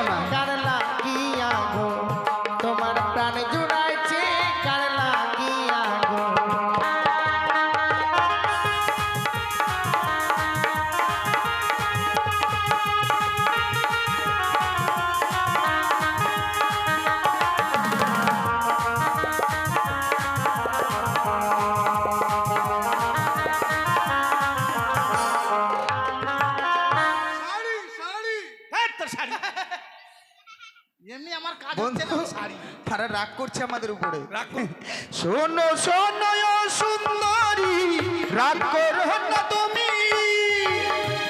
না কার লাগিয়া গো তোমার প্রাণ জুড়াইছে কার লাগিয়া গো এমনি আমার কাজ হচ্ছে না শাড়ি তারা রাগ করছে আমাদের উপরে। রাগ কর। শোনো শোনো ও সুন্দরী, রাগ করো না তুমি,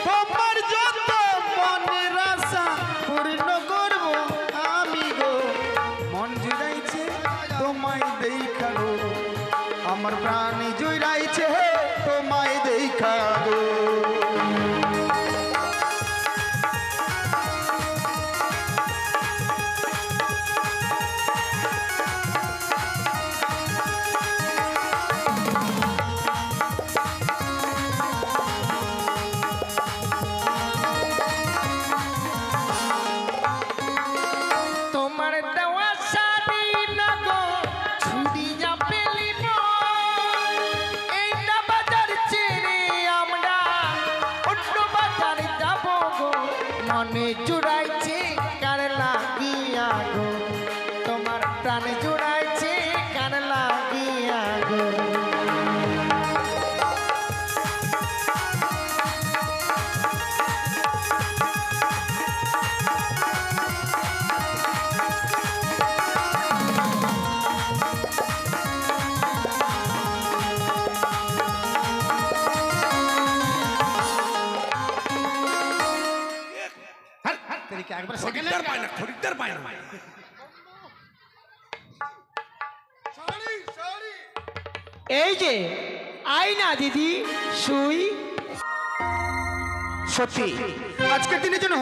তোমার যত মনের আশা পূর্ণ করব আমি গো। মন জুড়াইছে তোমায় দেখা গো, আমার প্রাণ জুড়াইছে তোমায় দেখা গো। তোমার দেওয়া শাড়ি না গো ছুড়িয়া ফেলিব এইটা বাজার ছেড়ে আমরা অন্য বাজার যাব গো মনে জুড়াইছে কার লাগিয়া গো তোমার প্রাণ জুড়াইছে কার লাগিয়া গো একবার খরিদ্দার পায় না, খরিদ্দার পায় না। এই যে আয়না দিদি শুই সত্যি আজকের দিনে যেন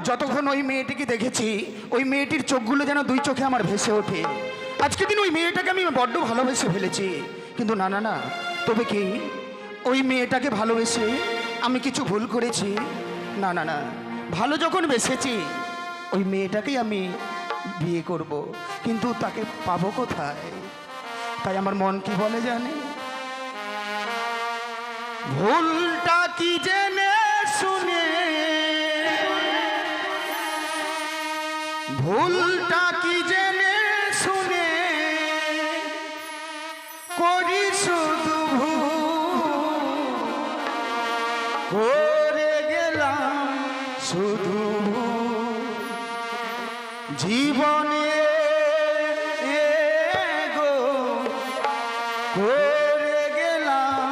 যতক্ষণ ওই মেয়েটিকে দেখেছি ওই মেয়েটির চোখগুলো যেন দুই চোখে আমার ভেসে ওঠে। আজকের দিন ওই মেয়েটাকে আমি বড্ড ভালোবেসে ফেলেছি, কিন্তু না না না, তবে কি ওই মেয়েটাকে ভালোবেসে আমি কিছু ভুল করেছি? না না না, ভালো যখন বেসেছি ওই মেয়েটাকেই আমি বিয়ে করব, কিন্তু তাকে পাবো কোথায়? তাই আমার মন কি বলে জানে, ভুলটা কি জেনে শুনে, ভুলটা কি জেনে শুনে করি শুধু ভুল, করে গেলাম শুধু ভুল। জীবনে গো করে গেলাম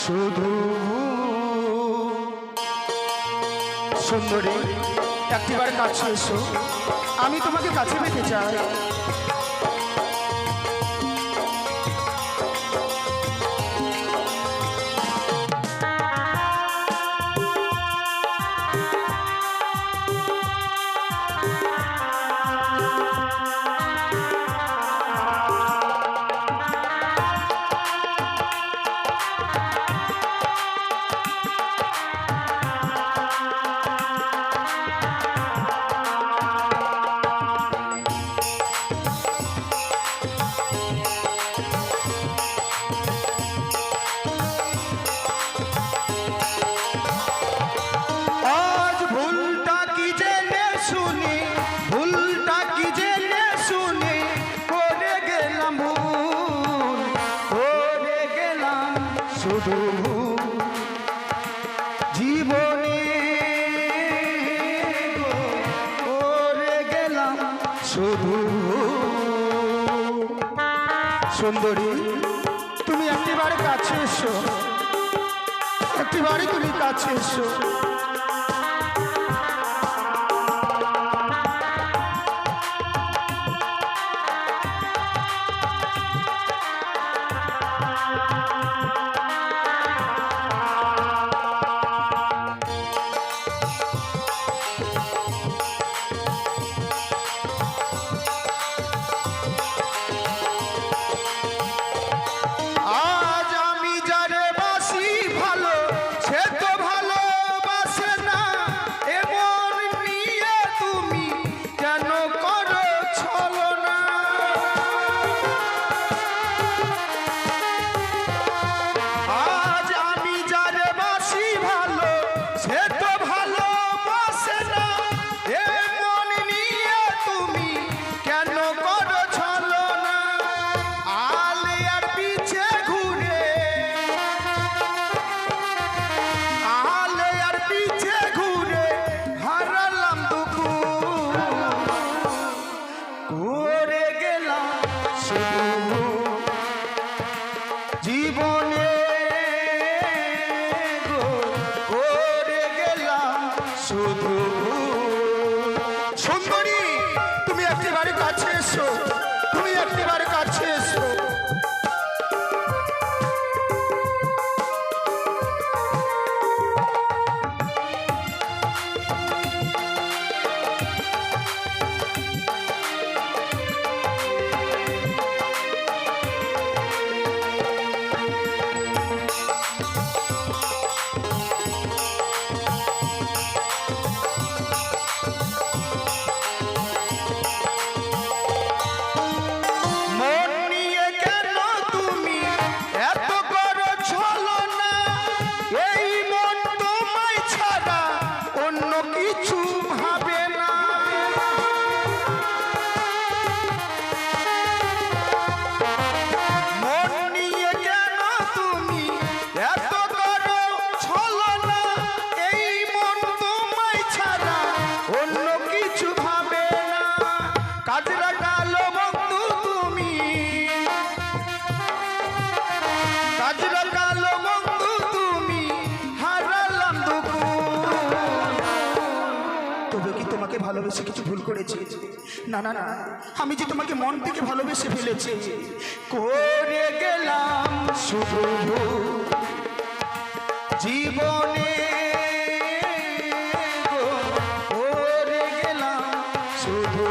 শুধু ভুল। সুন্দরী একটিবার কাছে এসো, আমি তোমাকে কাছে পেতে চাই। আজ ভুলটা কি জেনে শুনে, ভুলটা কি জেনে শুনে করে গেলাম ভুল, করে গেলাম শুধু ভুল। জীবনে গো করে গেলাম শুধু ভুল। সুন্দরী তুমি একটিবার কাছে এসো, একটিবারে তুমি কাছে এসো। আজ আমি যারে বাসি ভালো, সে তো ভালোবাসে মন নিয়ে কেন তুমি এত করো ছলনা? এই মন তোমায় ছাড়া অন্য কিছু ভাবে না। কাজরা কালো বন্ধু তুমি, কাজরা কালো বন্ধু তুমি, হারালাম দুপুর। তবে কি তোমাকে ভালোবেসে কিছু ভুল করেছি? না না না, আমি যে তোমাকে মন থেকে ভালোবেসে ফেলেছি। করে গেলাম শুধু জীবনে গো, করে গেলাম শুধু।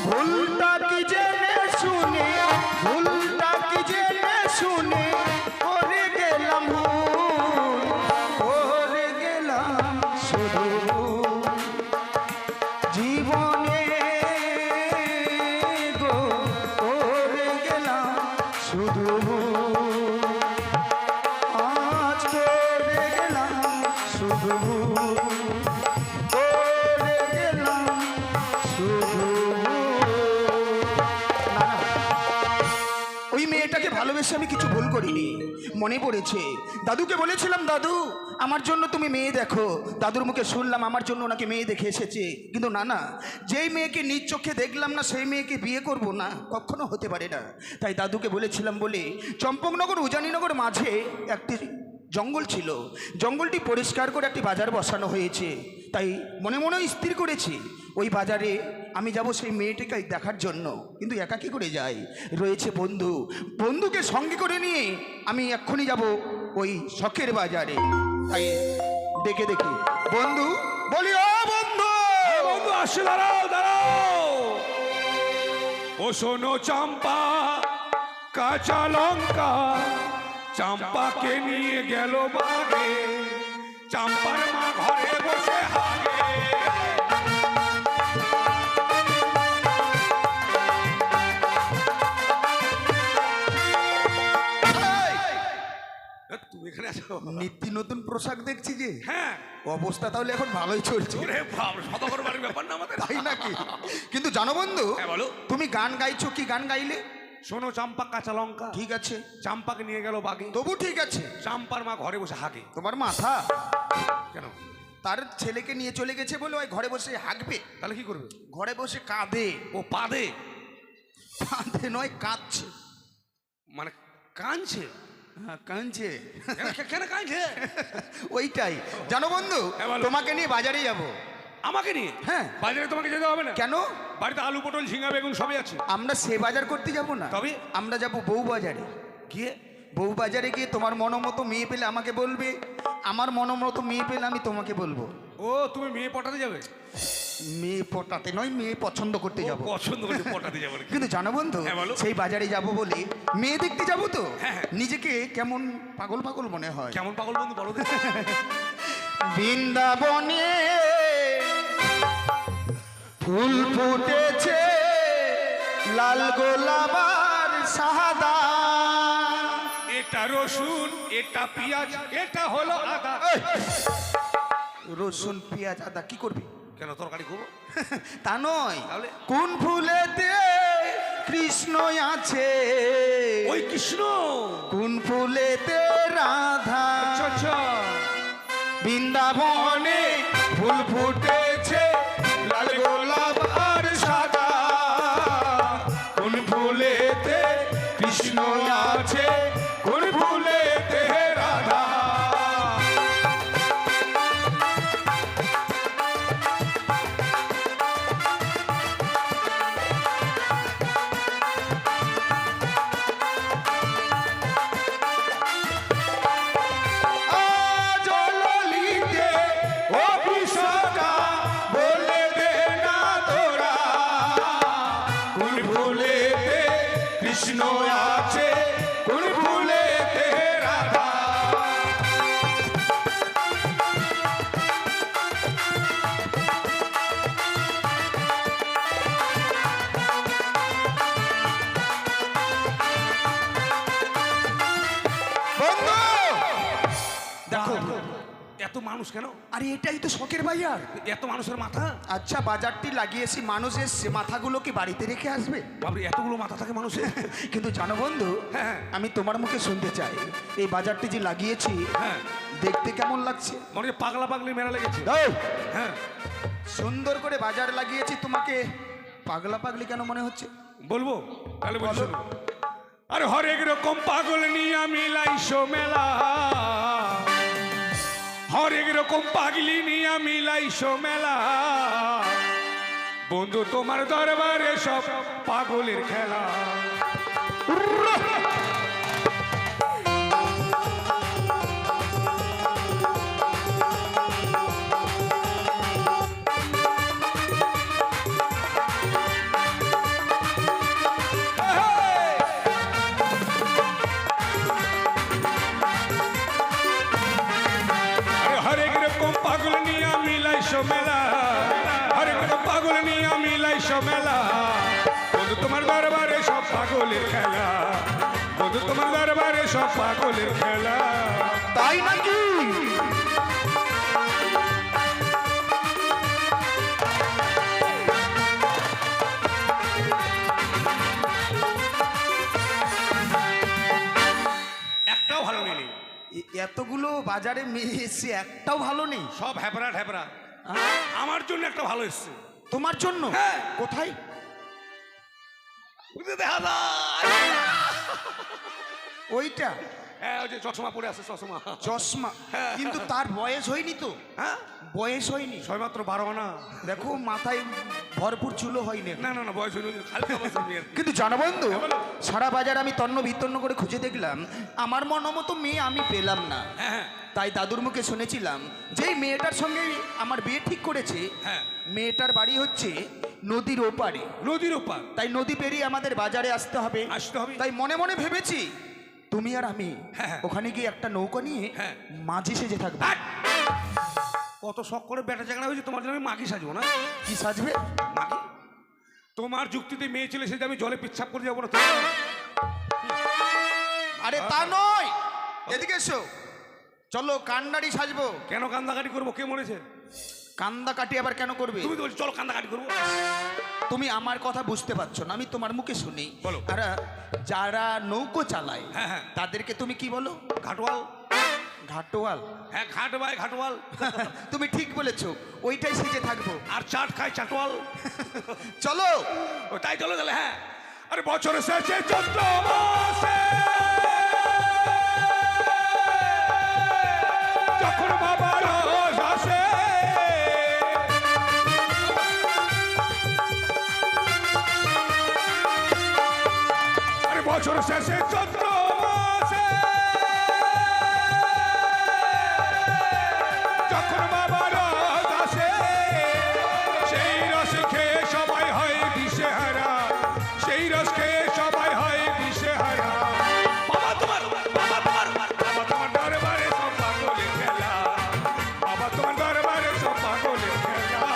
ভুলটা কি জেনে শুনে, ভুলটা কি জেনে শুনে করে গেলাম ভুল, করে গেলাম শুধু জীবনে গো, করে গেলাম শুধু। আজ করে গেলাম শুধু, করে গেলাম শুধু। ওই মেয়েটাকে ভালোবেসে আমি কিছু ভুল করিনি। মনে পড়েছে দাদুকে বলেছিলাম, দাদু আমার জন্য তুমি মেয়ে দেখো। দাদুর মুখে শুনলাম আমার জন্য ওনাকে মেয়ে দেখে এসেছে। কিন্তু না না, যেই মেয়েকে নিজ চোখে দেখলাম না সেই মেয়েকে বিয়ে করব না, কখনো হতে পারে না। তাই দাদুকে বলেছিলাম বলে চম্পকনগর উজানিনগর মাঝে একটি জঙ্গল ছিল। জঙ্গলটি পরিষ্কার করে একটি বাজার বসানো হয়েছে। তাই মনে মনে স্থির করেছি ওই বাজারে আমি যাব সেই মেয়েটিকে দেখার জন্য। কিন্তু একা কি করে যাই, রয়েছে বন্ধু, বন্ধুকে সঙ্গে করে নিয়ে আমি এক্ষুনি যাব ওই শখের বাজারে। তাই দেখে দেখি বন্ধু বলি, ও বন্ধু, বন্ধু আসে, দাঁড়াও দাঁড়াও। ও শোনো চম্পা, কাঁচা লঙ্কা চম্পাকে নিয়ে গেল বাগে, চম্পার মা ঘরে বসে হাগে। তুমি এখানে আছো? নিত্য নতুন পোশাক দেখছি যে। হ্যাঁ, অবস্থা তাহলে এখন ভালোই চলছে, ওরে বাপ, শতকর বাড়ির ব্যাপার না আমাদের, তাই নাকি? কিন্তু জানো বন্ধু, হ্যাঁ বলো। তুমি গান গাইছো, কি গান গাইলে? শোনো চম্পা, কাঁচা লঙ্কা ঠিক আছে, চম্পাকে নিয়ে গেল বাগে, তবু ঠিক আছে। চম্পার মা ঘরে বসে হাগে। তোমার মাথা, কেন? তার ছেলেকে নিয়ে চলে গেছে বলে ওই ঘরে বসে হাঁকবে? তাহলে কি করবে? ঘরে বসে কাঁদে। ও পাদে, কাঁদে নয়, কাঁদছে। মানে কাঁদছে? হ্যাঁ, কাঁদছে। কেন কাঁদছে? ওইটাই। জানো বন্ধু, হ্যাঁ, বলো। তোমাকে নিয়ে বাজারে যাব। আমাকে নিয়ে? হ্যাঁ। বাজারে তোমাকে যেতে হবে না। কেন? বাড়িতে আলু পটল ঝিঙা বেগুন সবই আছে। আমরা সে বাজার করতে যাব না, তবে? আমরা যাব বউ বাজারে। গিয়ে বউ বাজারে গিয়ে তোমার মনোমতো মেয়ে পেলে আমাকে বলবে, আমার মনোমতো মেয়ে পেলে আমি তোমাকে বলবো। ও, তুমি মেয়ে পটাতে যাবে? মেয়ে পটাতে নয়, মেয়ে পছন্দ করতে ও, যাব। পছন্দ করে পটাতে যাবে নাকি? কিন্তু জানো বন্ধু, হ্যাঁ, বলো। সেই বাজারে যাব বলে মেয়ে দেখতে যাব তো হ্যাঁ, হ্যাঁ। নিজেকে কেমন পাগল পাগল মনে হয়। কেমন পাগল বন্ধু বলো দেখি? বৃন্দাবনে ফুল ফুটেছে, লাল গোলাবার সাদা। এটা রসুন, এটা পেঁয়াজ, এটা হলো আদা। এই, রসুন পেঁয়াজ আদা কি করবি? কেন, তরকারি করবো? তা নয়, তাহলে? কোন ফুলেতে কৃষ্ণ আছে, ওই কৃষ্ণ। কোন ফুলেতে রাধা। আচ্ছা আচ্ছা। বৃন্দাবনে ফুল ফুটেছে, লাল গোলাপ আর সাদা। কোন ফুলেতে কৃষ্ণ আছে, কোন ফুলেতে রাধা। আজ ললিতা এত মানুষ কেন? আরে এটাই তো শখের বাজার। এত মানুষের মাথা? আচ্ছা বাজারটি লাগিয়েছি, মানুষ এসছে, মাথাগুলোকে বাড়িতে রেখে আসবে। বাবরে এতগুলো মাথা থাকে মানুষের? কিন্তু জানো বন্ধু, হ্যাঁ। আমি তোমার মুখে শুনতে চাই এই বাজারটি যে লাগিয়েছি হ্যাঁ। দেখতে কেমন লাগছে? মনে হয় পাগলা পাগলি মেলা লেগেছে। এই, হ্যাঁ, সুন্দর করে বাজার লাগিয়েছি, তোমাকে পাগলা পাগলি কেন মনে হচ্ছে? বলবো তাহলে বলি বলো। শোনো। আরে হরেক রকম পাগল নিয়ে মিলাইছো মেলা, হরেক রকম পাগলি নিয়ে মিলাইছো মেলা, বন্ধু তোমার দরবারে সব পাগলের খেলা। আরে হরেক রকম পাগল নিয়ে মিলাইছো মেলা, হরেক রকম পাগল নিয়ে মিলাইছো মেলা, বন্ধু তোমার দরবারে সব পাগলের খেলা, বন্ধু তোমার দরবারে সব পাগলের খেলা। তাই নাকি? একটাও ভালো নেই, এতগুলো বাজারে মেয়ে এসছে, একটাও ভালো নেই? সব হ্যাপরা ঢ্যাপরা। আমার জন্য একটা ভালো এসছে। তোমার জন্য? হ্যাঁ। কোথায়? বুঝতে দেখা যায়। ওইটা হ্যাঁ, ওই যে চশমা পরে আছে, চশমা। চশমা, কিন্তু তার বয়স হয়নি তো। হ্যাঁ, বয়স হয়নি। সবেমাত্র 12 আনা। দেখো মাথায় ভরপুর চুলো হয়নি। না না না, বয়স হয়নি, হালকা বয়স হয়নি আর কি। কিন্তু জানো বন্ধু, বলো। সারা বাজার আমি তন্ন বিতন্ন করে খুঁজে দেখলাম, আমার মতো মেয়ে আমি পেলাম না। হ্যাঁ হ্যাঁ তাই দাদুর মুখে শুনেছিলাম যেই মেয়েটার সঙ্গে আমার বিয়ে ঠিক করেছে, হ্যাঁ। মেয়েটার বাড়ি হচ্ছে নদীর ওপারে। নদীর ওপার তাই নদী পেরিয়ে আমাদের বাজারে আসতে হবে। আসতে হবে। তাই মনে মনে ভেবেছি তুমি আর আমি হ্যাঁ, হ্যাঁ। ওখানে গিয়ে একটা নৌকা নিয়ে হ্যাঁ। মাঝি সেজে থাকবো। হাট! কত শখ করে বেটা জায়গা হয়েছে, তোমার জন্য আমি মাগি সাজবো না? কি সাজবে? মাগি? তোমার যুক্তিতে মেয়ে ছেলে সে যে আমি জলে পিচ্ছাপ করে যাবো না তো? আরে তা নয়, এদিকে এসো, চলো কান্নাড়ি সাজবো। কেন কান্দাকাটি করবো? কে মরেছে? কান্দা কাটি আবার কেন করবে? তুমি তো বলছো চলো কান্দাকাটি করবো। তুমি আমার কথা বুঝতে পারছো না, আমি তোমার মুখে শুনি। বলো। আর যারা নৌকো চালায় হ্যাঁ, হ্যাঁ। তাদেরকে তুমি কি বলো? ঘাটওয়াল। ঘাটোয়াল। হ্যাঁ, ঘাট ভাই ঘাটওয়াল। তুমি ঠিক বলেছো, ওইটাই সেজে থাকবো। আর চাট খায় চাটওয়াল। চলো। ও তাই চলো তাহলে। হ্যাঁ, আরে বছর শেষে চৈত্র মাসে যখন বাবা রস আসে, আরে বছর শেষে চৈত্র মাসে যখন বাবা রস আসে, সেই রস খেয়ে সবাই হয় দিশেহারা, সেই রস খেয়ে সবাই হয় দিশেহারা। বাবা তোমার দরবারে সব পাগলের খেলা, বাবা তোমার দরবারে সব পাগলের খেলা।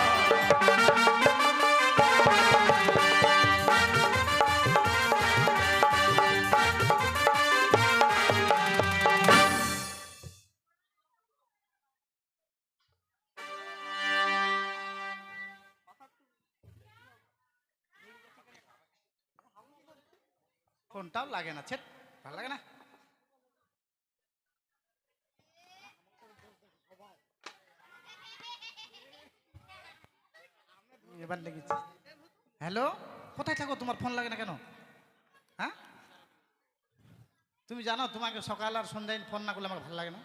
ফোনটাও লাগে না, ছেট, ভালো লাগে না। এবার লেগেছে। হ্যালো, কোথায় থাকো? তোমার ফোন লাগে না কেন? হ্যাঁ, তুমি জানো তোমাকে সকাল আর সন্ধ্যায় ফোন না করলে আমার ভালো লাগে না?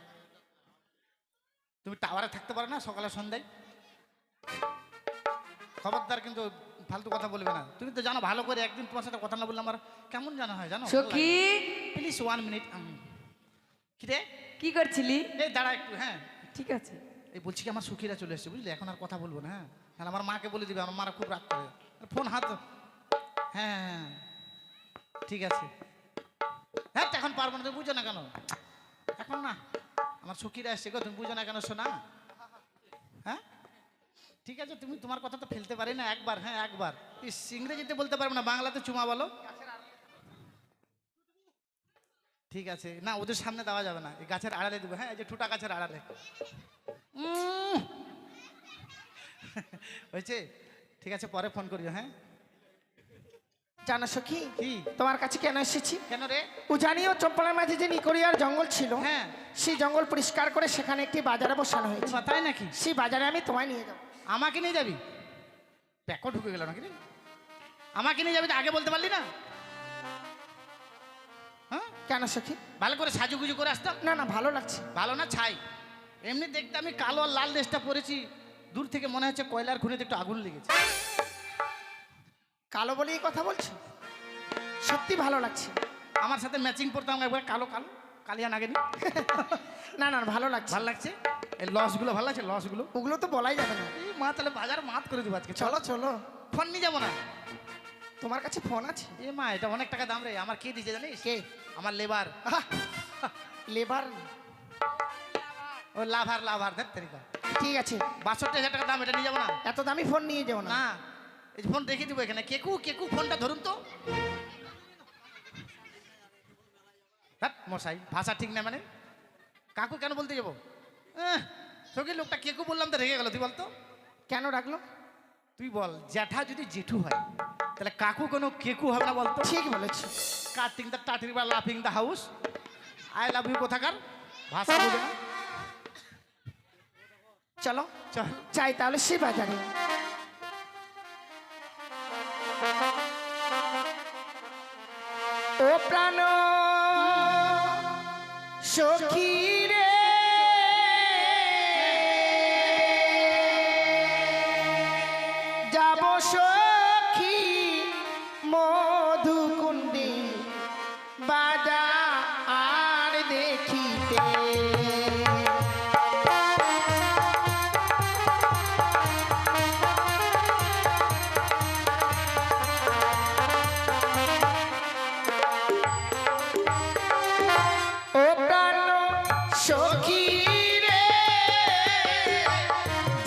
তুমি টাওয়ারে থাকতে পারো না সকালে সন্ধ্যায়? খবরদার কিন্তু ফালতু কথা বলবে না। তুমি তো জানো ভালো করে, একদিন তোমার সাথে কথা না বললে আমার কেমন জানা হয় জানো? সখী প্লিজ 1 মিনিট। কি রে? কি করছিলি? এই দাঁড়া একটু। হ্যাঁ, ঠিক আছে। এই বলছি কি আমার সুখীরা চলে এসেছে বুঝলি, এখন আর কথা বলবো না। হ্যাঁ, আর আমার মাকে বলে দিবে, আমার মারা খুব রাগ করে। ফোন হাত। হ্যাঁ হ্যাঁ, ঠিক আছে। হ্যাঁ, এখন পারবো না, তুমি বুঝো না কেন? এখন না, আমার সুখীরা এসছে গো, তুমি বুঝো না কেন শোনা? হ্যাঁ, ঠিক আছে, তুমি তোমার কথা তো ফেলতে পারি না একবার। হ্যাঁ একবার। ইংরেজিতে বলতে পারবো না, বাংলাতে চুমা বলো। ঠিক আছে, না ওদের সামনে দেওয়া যাবে না, এই গাছের আড়ালে দেবো। হ্যাঁ, এই যে ঠুটা গাছের আড়ালে। হয়েছে? ঠিক আছে, পরে ফোন করিও। হ্যাঁ, জানো সখী কি? তোমার কাছে কেন এসেছি? কেন রে? ও জানিও চম্পলার মাঝে যে নিকরিয়ার জঙ্গল ছিল, হ্যাঁ। সেই জঙ্গল পরিষ্কার করে সেখানে একটি বাজারে বসানো হয়েছে। বা, তাই নাকি? সেই বাজারে আমি তোমায় নিয়ে যাবো। আমাকে নিয়ে যাবি? প্যাকও ঢুকে গেল নাকি রে? আমাকে নিয়ে যাবি তো আগে বলতে পারলি না? হ্যাঁ, কেন সখী? ভালো করে সাজুগুজু করে আসতাম। না না, ভালো লাগছে। ভালো না ছাই? এমনি দেখতে আমি কালো আর লাল ড্রেসটা পরেছি, দূর থেকে মনে হচ্ছে কয়লার খুনিতে একটু আগুন লেগেছে। কালো বলেই কথা বলছো? সত্যি ভালো লাগছে। আমার সাথে ম্যাচিং পরতাম একবার কালো কালো, কালিয়া নাগেনি। না না, ভালো লাগছে। ভালো লাগছে। এই লসগুলো ভালো লাগছে, লসগুলো। ওগুলো তো বলাই যাবে না। এই মা, তাহলে বাজার মাত করে দেবো আজকে। চলো চলো। ফোন নিয়ে যাবো না? তোমার কাছে ফোন আছে? এ মা, এটা অনেক টাকা দাম রে। আমার কে দিয়েছে জানিস? কে? আমার লেবার। লেবার? ও লাভার, লাভার ধর তেরিকা। ঠিক আছে, 62,000 টাকা দাম, এটা নিয়ে যাবো না? এত দামি ফোন নিয়ে যাও না। না, এই ফোন রেখে দিব এখানে। কেকু, কেকু ফোনটা ধরুন তো। ধ্যাৎ, মশাই ভাষা ঠিক না মানে। কাকু কেন বলতে যাবো? তোকে লোকটা কেকু বললাম তো রেগে গেল। তুই বলতো কেন রাখলো? তুই বল, জ্যাঠা যদি জেঠু হয় তাহলে কাকু কোনো কেকু হবে না বলতো? ঠিক বলেছি। কাটিং দ্য টাটির বা লাফিং the house. I love you কোথাকার ভাষা বোঝে না। চলো চল। চাই তাহলে সেই বাজারে। ও প্রাণ সখী রে, যাব সখী মধুকুণ্ডে বাজার দেখিতে। ও প্রাণ সখী রে,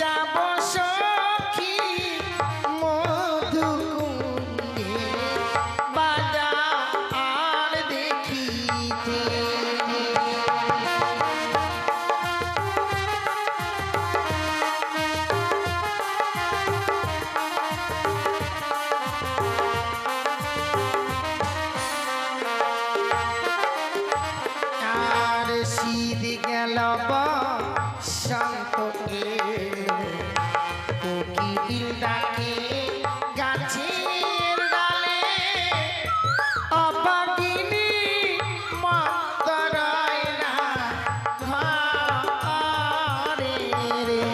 যাব সখী মধুকুণ্ডে বাজার দেখিতে। আর শীত গেল শান্ত কোকিল ডাকে গাছের ডালে, অবাগিনী মন্তরায় না ঘরে রে।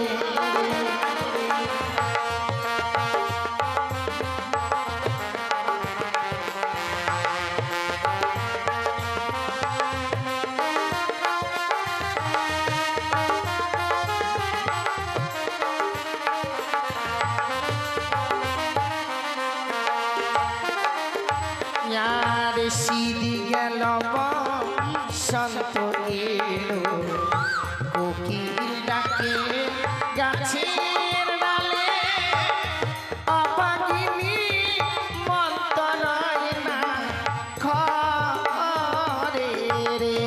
আর শীত গেল শান্ত এলো কোকিল ডাকে গাছের ডালে, অবাগিনী মন্তরায় না ঘরে রে।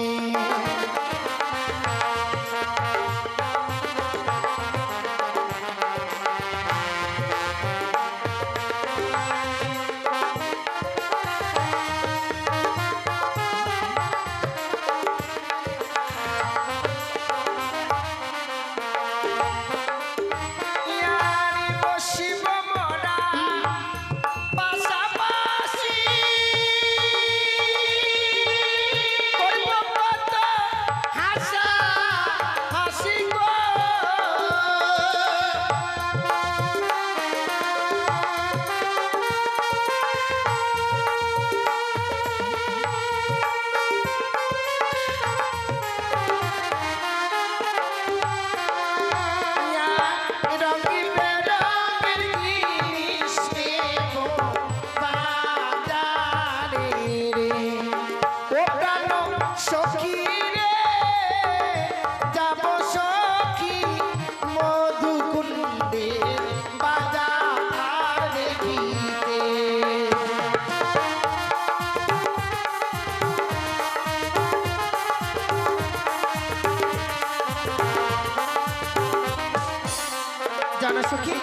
জানো সখী,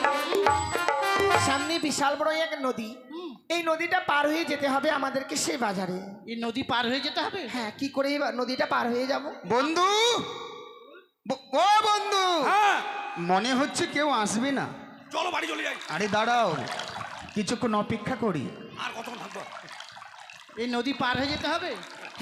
সামনে বিশাল বড় এক নদী, এই নদীটা পার হয়ে যেতে হবে আমাদেরকে সেই বাজারে। এই নদী পার হয়ে যেতে হবে? হ্যাঁ, কি করে এই নদীটা পার হয়ে যাব? বন্ধু, ও বন্ধু, হ্যাঁ মনে হচ্ছে কেউ আসবে না। চলো বাড়ি চলে যাই। আরে দাঁড়াও, কিছুক্ষণ অপেক্ষা করি। আর কতক্ষণ থাকবো? এই নদী পার হয়ে যেতে হবে?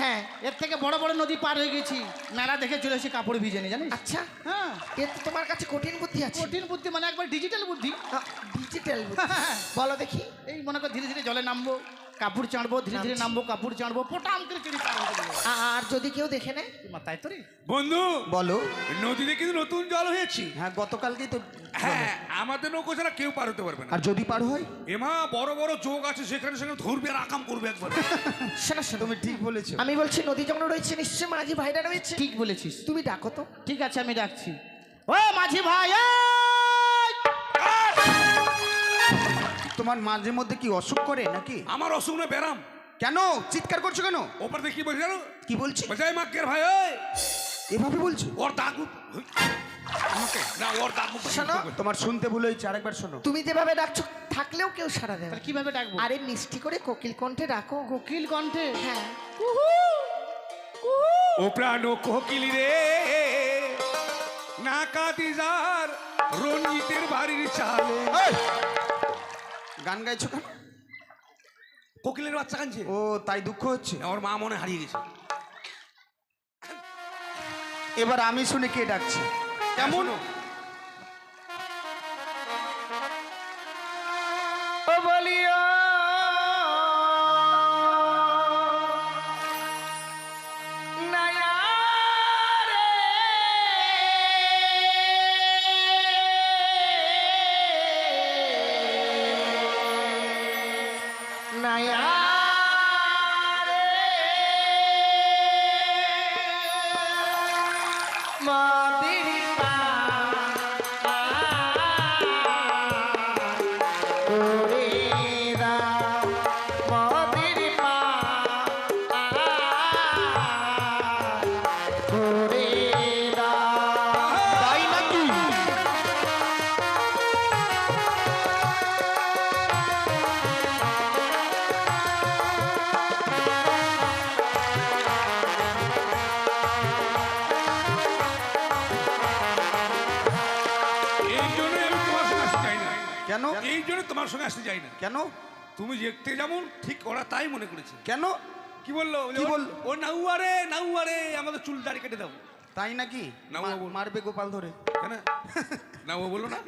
হ্যাঁ। এর থেকে বড় বড় নদী পার হয়ে গেছি, মেলা দেখে চলে এসে কাপড় ভিজে নি, জানিস? আচ্ছা, হ্যাঁ। এর তো তোমার কাছে কঠিন বুদ্ধি আছে। কঠিন বুদ্ধি মানে একবার ডিজিটাল বুদ্ধি। ডিজিটাল বুদ্ধি, বলো দেখি। এই মনে কর ধীরে ধীরে জলে নামবো, কাপড় চাঁড়বো, ধীরে ধীরে নামবো, কাপড় চাঁড়বো, পোটাম করে চড়ি পার হয়ে যাবো। আর যদি কেউ দেখে নেয়? মাথায় তো রে। বন্ধু, বলো। নদীতে কিন্তু নতুন জল হয়েছে। হ্যাঁ, গতকালকেই তো। হ্যাঁ, আমাদের নৌকো ছাড়া কেউ পার হতে পারবে না। আর যদি পার হয়? এমা বড় বড় চোখ আছে, সেখানে সেখানে ধরবে আর আকাম করবে একবার। শোনো শোনো, তুমি ঠিক বলেছো। আমি বলছি নদী যখন রয়েছে নিশ্চয় মাঝি ভাইরা রয়েছে। ঠিক বলেছিস। তুমি ডাকো তো। ঠিক আছে, আমি ডাকছি। ও মাঝি ভাই, এই! তোমার মাঝে মধ্যে কি অসুখ করে নাকি? আমার অসুখ না, ব্যারাম। কেন চিৎকার করছো কেন? ওপর থেকে কি বলছি জানো? কি বলছি? বলছে মাকের ভাই, ওই এভাবে বলছো? ওর দাগ আমাকে না, ওর দাগ শোনো, তোমার শুনতে ভুল হয়েছে, আরেকবার শোনো। তুমি যেভাবে ডাকছো থাকলেও কেউ সাড়া দেবে। তাহলে কিভাবে ডাকবো? আরে মিষ্টি করে কোকিল কণ্ঠে ডাকো। কোকিল কণ্ঠে? হ্যাঁ। ও প্রাণ কোকিল রে, না কাদিজার রঞ্জিতের বাড়ির চালে। এই! গান গাইছো কেন? কোকিলের বাচ্চা কাঁদছে। ও, তাই দুঃখ হচ্ছে। ওর মা মনে হারিয়ে গেছে। এবার আমি শুনে কে ডাকছে কেমন? ও বলিও তাই নাকি? এই জন্যই আমি তোমার সঙ্গে আসতে চাই না। কেন? এই জন্য তোমার সঙ্গে আসতে চাই না। কেন? তুমি দেখতে যেমন ঠিক ওরা তাই মনে করেছে। কেন? কি বললো? কি বললো? ও নাউয়ারে নাউয়ারে আমাদের চুল দাড়ি কেটে দাও। তাই নাকি? না, ও বল- মারবে গোপাল ধরে। কেন? না, ও বললো না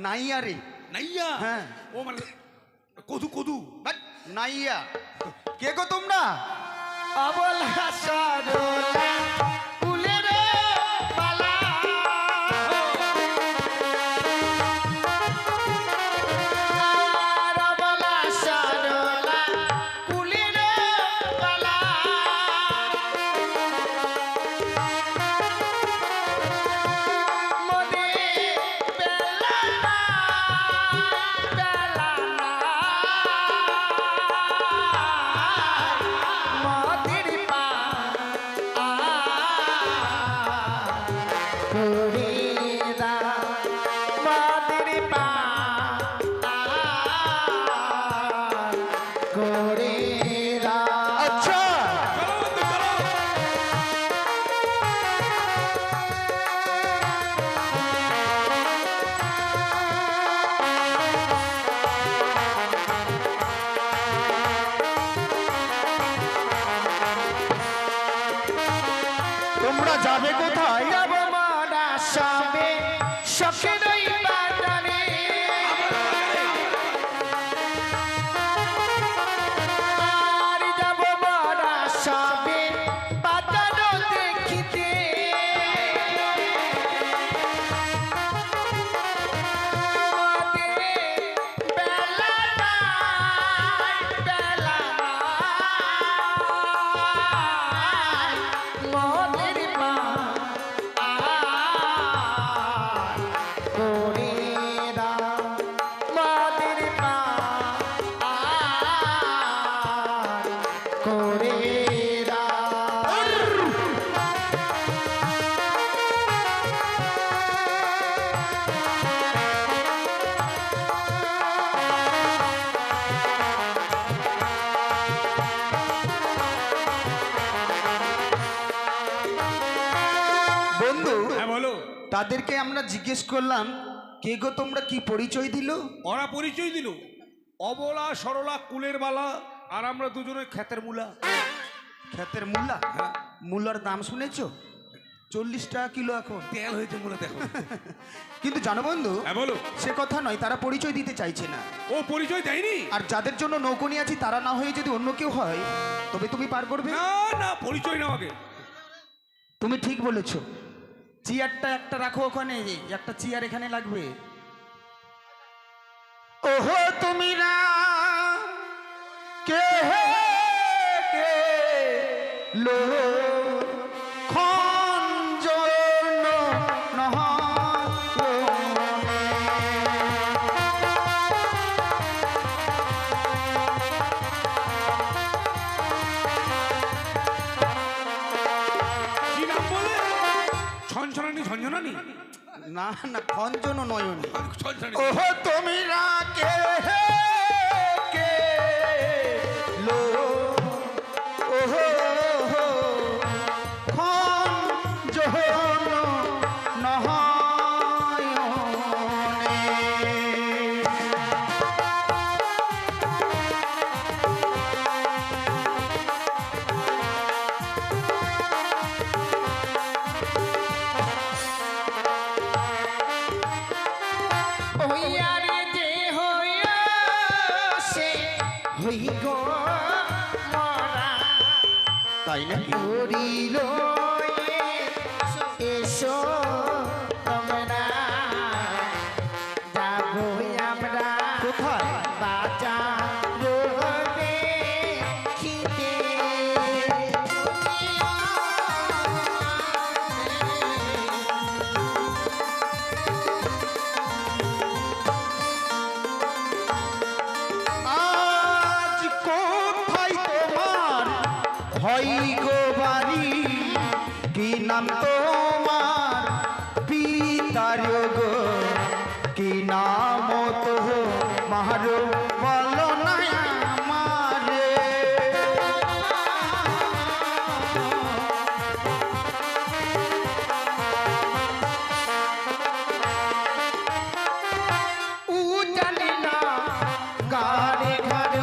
নাই আরে, নাইয়া। হ্যাঁ। ও মানে কদু কদু। বাট, নাইয়া। কে গো তোমরা? অবলা সরলা ফুলের মালা, আর অবলা সরলা ফুলের মালা, মনে বেলা না, বেলা না, মদির পা তাদেরকে আমরা জিজ্ঞেস করলাম, কে গো তোমরা, কি পরিচয় দিল? ওরা পরিচয় দিল অবলা সরলা কুলের বালা, আর আমরা দুজনে ক্ষেতের মূলা। ক্ষেতের মূলা? হ্যাঁ। মূলার দাম শুনেছো? 40 টাকা কিলো এখন। তেল হয়েছে মূলা দেখো। কিন্তু জানো বন্ধু, হ্যাঁ বলো। সে কথা নয়, তারা পরিচয় দিতে চাইছে না। ও পরিচয় দেয়নি? আর যাদের জন্য নৌকো নিয়ে আছি তারা না হয়ে যদি অন্য কেউ হয় তবে তুমি পার করবে? না না, পরিচয় নাও আগে। তুমি ঠিক বলেছো। চেয়ারটা একটা রাখো ওখানে, একটা চেয়ার এখানে লাগবে। ওহো তুমি না কে কে লো খঞ্জন কি নাম বলে? ছনছনানি ঝঞ্ঝনানি? না না, খঞ্জন নয়নী। ছনছনানি। ওহো তুমি না কে কে লো ওহো খঞ্জন নয়নে। হইয়া রে যে হইয়া সে হই গো মরা তাই নাকি? করিল এসো তোমরা যাবো আমরা কোথায়? বাজা রোদে খিদে আজ কোথায় তোমার হয় গো বাড়ি? কি নাম তোমার পিতার গো? কি নাম তো মারো বলো না আমারে। উ জানি না গারে ঘর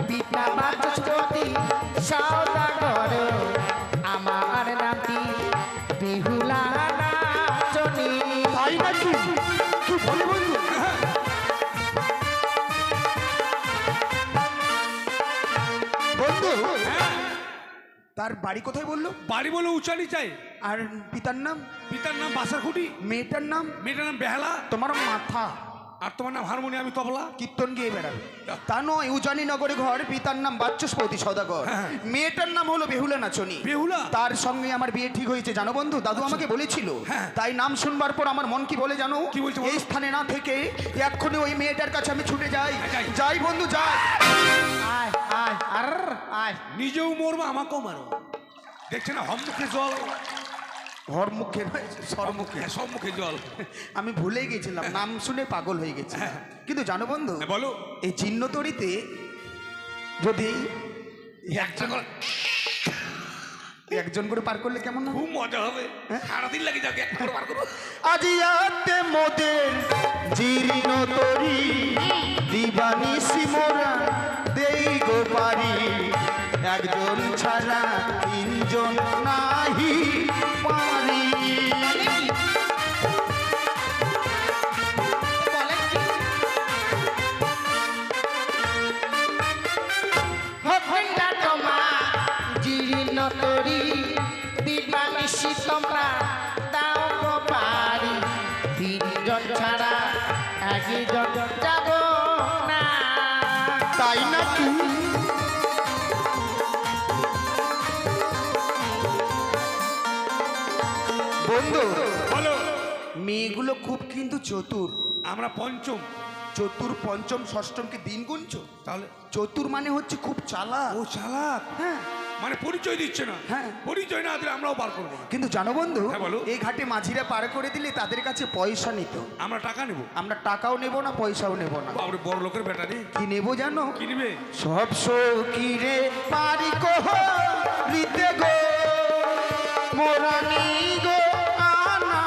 পিতা বাচস্পতি সওদাগর আমার নাতি বিহুলা নাচনি তাই নাকি? কি বলে বন্ধু? বন্ধু, তার বাড়ি কোথায় বললো? বাড়ি বলে উচানি চাই। আর পিতার নাম? পিতার নাম বাসারকুটি, মেয়েটার নাম? মেয়েটার নাম বেহালা, তোমার মাথা আর তোমার নাম হারমোনিয়াম, আমি তবলা। কীর্তন গিয়ে বেড়াবে তা নয়। উজানি নগরে ঘর, পিতার নাম বাচস্পতি সদাগর, হ্যাঁ। মেয়েটার নাম হলো বেহুলা নাচনি। বেহুলা? তার সঙ্গে আমার বিয়ে ঠিক হয়েছে জানো বন্ধু, দাদু আমাকে বলেছিল। হ্যাঁ। তাই নাম শুনবার পর আমার মন কি বলে জানো? কি বলছে বলো? এই স্থানে না থেকে এক্ষুনি ওই মেয়েটার কাছে আমি ছুটে যাই। যাই। যাই বন্ধু যাই। আয় আয় আর আয় নিজেও মরবো, আমাকেও মারো। দেখছে না হম্মুখে জল? ঘর মুখে নয়, সরমুখে। হ্যাঁ, সব মুখে জল। আমি ভুলে গেছিলাম, নাম শুনে পাগল হয়ে গেছি। কিন্তু জানো বন্ধু, হ্যাঁ, বলো। এই চিহ্নতরিতে যদি একটা করে একজন করে পার করলে কেমন হবে? খুব মজা হবে। সারাদিন লাগে যাকে একটা করে বার করবো। আজিয়াতে মোদের জীর্ণ তরি দিবানিসি মোরা দেই গো পারি। একজন ছাড়া তিনজন নাহি পারি। হইলা তোমা জীর্ণ তরি দিবানিশি তোমরা দাও গো পারি। তিনজন ছাড়া একজন যাব না। তাই নাকি? বন্ধু, বলো। মেয়েগুলো খুব কিন্তু চতুর। আমরা পঞ্চম। চতুর, পঞ্চম, ষষ্ঠমকে দিন গুনছো? তাহলে চতুর মানে হচ্ছে খুব চালাক। ও চালাক, হ্যাঁ। মানে পরিচয় দিচ্ছে না। হ্যাঁ। পরিচয় না দিলে আমরাও পার করবো না। কিন্তু জানো বন্ধু, হ্যাঁ, বলো। এই ঘাটে মাঝিরা পার করে দিলে তাদের কাছে পয়সা নিত। আমরা টাকা নেবো। আমরা টাকাও নেব না, পয়সাও নেব না। বাবরে, বড় লোকের বেটা রে। কি নেব জানো? কি নিবে? সব সকিরে পারি কহ রিতে গো মোরানি গো আনা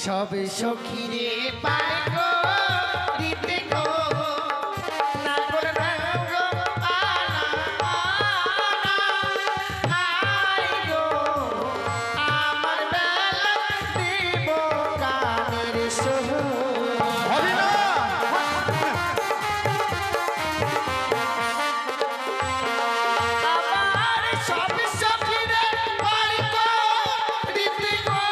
সবে সখিরে পায় গো দিতে গো নাগর রঙ্গ আনা আনা হাই গো আমার বেলা দেব গানের সোহ হবে না। আমার সব সখিরে পায় গো দিতে গো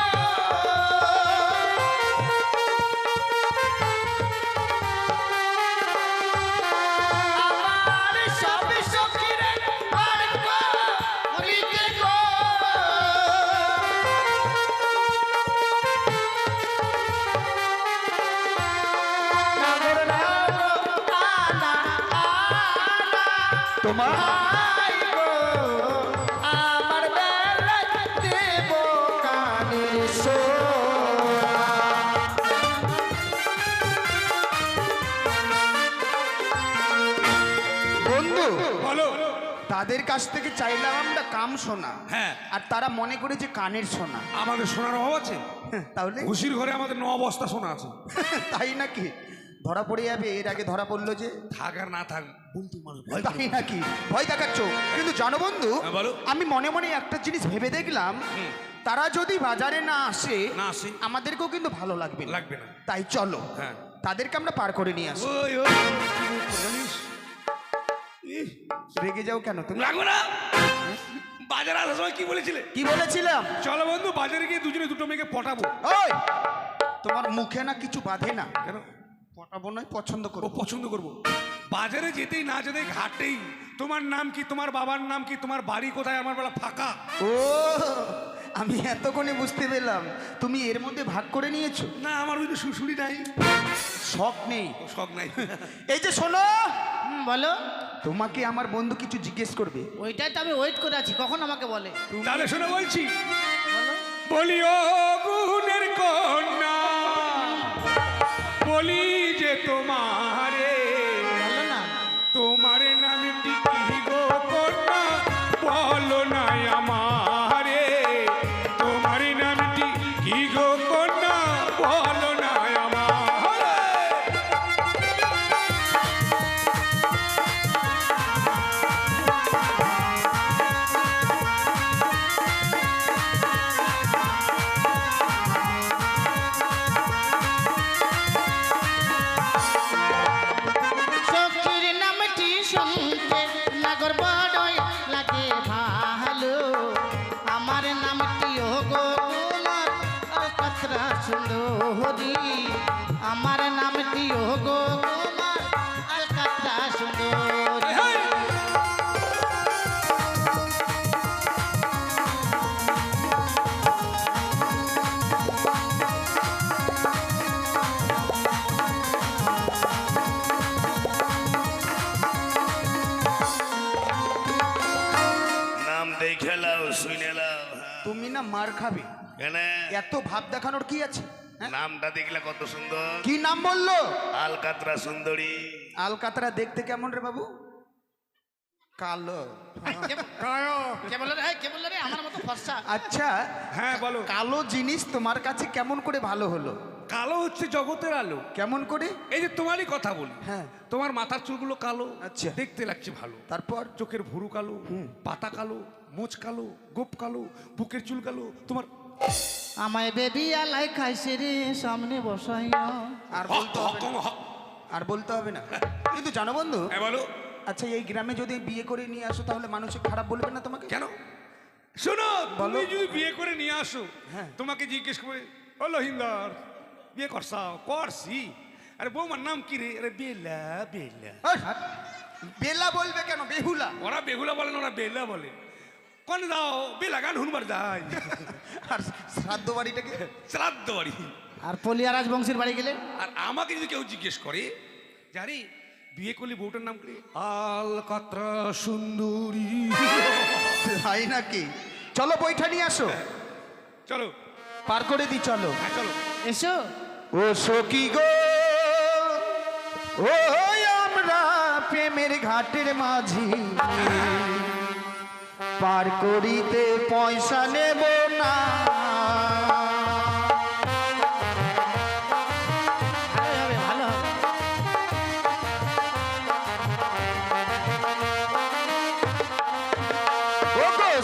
আমার সব সখিরে পায় গো দিতে গো নাগর রঙ্গ আনা আনা তোমার হাই গো আমার বেলা দেব কানের সোনা বন্ধু, বলো। তাদের কাছ থেকে চাইলাম আমরা কাম সোনা, হ্যাঁ। আর তারা মনে করেছে কানের সোনা। আমাদের সোনার অভাব আছে? তাহলে ঘুষির ঘরে আমাদের 9 বস্তা সোনা আছে। তাই নাকি? ধরা পড়ে যাবে। এর আগে ধরা পড়লো যে। থাক আর না থাক বন্ধু মানুষ ভয় তাই করে। নাকি? ভয় দেখাচ্ছ? কিন্তু জানো বন্ধু, হ্যাঁ, বলো। আমি মনে মনে একটা জিনিস ভেবে দেখলাম, তারা যদি বাজারে না আসে না আসে? আমাদেরকেও কিন্তু ভালো লাগবে না। লাগবে না। তাই চলো হ্যাঁ। তাদেরকে আমরা পার করে নিয়ে আসি। ওই ওই জানিস ইহ, রেগে যাও কেন তুমি? লাগবে না। বাজারে আসার সময় কি বলেছিলে? কি বলেছিলাম? চলো বন্ধু বাজারে গিয়ে দুজনে দুটো মেয়েকে পটাবো। ওই, তোমার মুখে না কিছু বাঁধে না? কেন? পটাবো নয়, পছন্দ ও করো। পছন্দ করবো। বাজারে যেতেই না যেতেই ঘাটেই তোমার নাম কি, তোমার বাবার নাম কি, তোমার বাড়ি কোথায়, আমার বেলা ফাঁকা। ও, আমি এতক্ষণে বুঝতে পেলাম তুমি এর মধ্যে ভাগ করে নিয়েছো। না আমার ওই শ্বশুরি নাই, শখ নেই। ও শখ নাই। এই যে শোনো, বলো তোমাকে আমার বন্ধু কিছু জিজ্ঞেস করবে। ওইটাই তো আমি ওয়েট করে আছি কখন আমাকে বলে তাহলে শোনো বলছি, বলো বলি ও গুণের কন্যা, বলি যে তোমারে, বলো না তোমার নামটি কি গো কন্যা, বলো নাই আমারে, তোমার নামটি কি গো কন্যা, বলো নাই আমারে। সখীর নামটি শুনতে নাগর বড়ই লাগে ভালো আমার নামটি ও গো তোমার কতরা সুন্দরী আমার নামটি ও গো তোমার কতরা সুন্দরী হেই! নাম দেখে লাও শুনে লাও। তুমি না মার খাবে। কেন? এত ভাব দেখানোর কি আছে? হ্যাঁ? নামটা দেখলে কত সুন্দর। কি নাম বললো? আলকাতরা সুন্দরী। আলকাতরা দেখতে কেমন রে বাবু? কালো। কে বললো রে কে বললো রে আমার মতো ফর্সা আচ্ছা, হ্যাঁ বলো। কালো জিনিস তোমার কাছে কেমন করে ভালো হলো? কালো হচ্ছে জগতের আলো। কেমন করে? এই যে তোমারই কথা বলি, হ্যাঁ। তোমার মাথার চুলগুলো কালো, আচ্ছা। দেখতে লাগছে ভালো। তারপর চোখের ভুরু কালো, পাতা কালো, মোচ কালো, গোপ কালো, বুকের চুল কালো, তোমার আমায় বেবি আলাই খাইছে রে সামনে বসাইয়া আর বলতে হবে না। আর বলতে হবে না। কিন্তু জানো বন্ধু, হ্যাঁ বলো। আচ্ছা এই গ্রামে যদি বিয়ে করে নিয়ে আসো তাহলে মানুষে খারাপ বলবে না তোমাকে? কেন? শোনো, বলো। তুমি যদি বিয়ে করে নিয়ে আসো, হ্যাঁ। তোমাকে জিজ্ঞেস করে, ও লহিন্দর বিয়ে করছাও? করছি। আরে বৌমার নাম কি রে? আরে বেলা। বেলা। ওই, বেলা বলবে কেন? বেহুলা। ওরা বেহুলা বলে না, ওরা বেলা বলে। কোন যাও? বেলা গান শুনবার যায়। আর শ্রাদ্ধ বাড়িটাকে শ্রাদ্ধ বাড়ি। আর পলিয়া রাজবংশীর বাড়ি গেলে আর আমাকে যদি কেউ জিজ্ঞেস করে, জানি বিয়ে করলে বউটার নাম কি? আলকাতরা সুন্দরী। তাই নাকি? চলো বইটা নিয়ে আসো, চলো পার করে দি চলো। হ্যাঁ চলো। এসো ও সখী গো, ও আমরা প্রেমের ঘাটের মাঝি, পার করিতে পয়সা নেব না।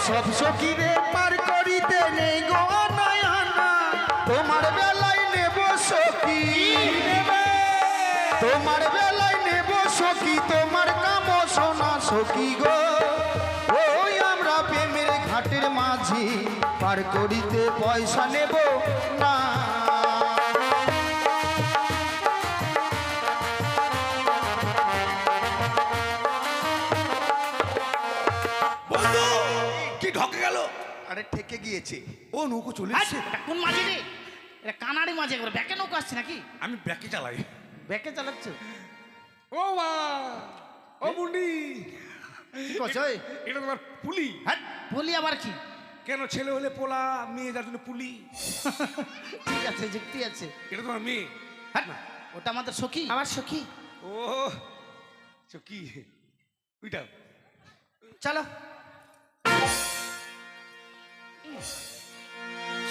সব সখীরে পার করিতে নেই গো নয়না, তোমার বেলায় নেব সখী, তোমার বেলায় নেব সখী, তোমার কাম সোনা সখী গো। ওই আমরা প্রেমের ঘাটের মাঝি, পার করিতে পয়সা নেব না। বন্ধু কি ঢকে গেল? আরে ঠেকে গিয়েছে। ও নৌকো চলে হাট, এসছে। এটা কোন মাঝি রে? এটা কানাড়ি মাঝি করে ব্যাকে নৌকা আসছে নাকি? আমি ব্যাকে চালাই। ব্যাকে চালাচ্ছ? ও মা, ও মুন্ডি, কি করছো? এটা তোমার পুলি? হ্যাঁ, বলি আবার কি? কেন ছেলে হলে পোলা, মেয়ে যার জন্য পুলি। ঠিক আছে, যুক্তি আছে। এটা তোমার মেয়ে? হ্যাঁ, ওটা আমাদের সখী। আমার সখী। ও কি ওইটা? চলো।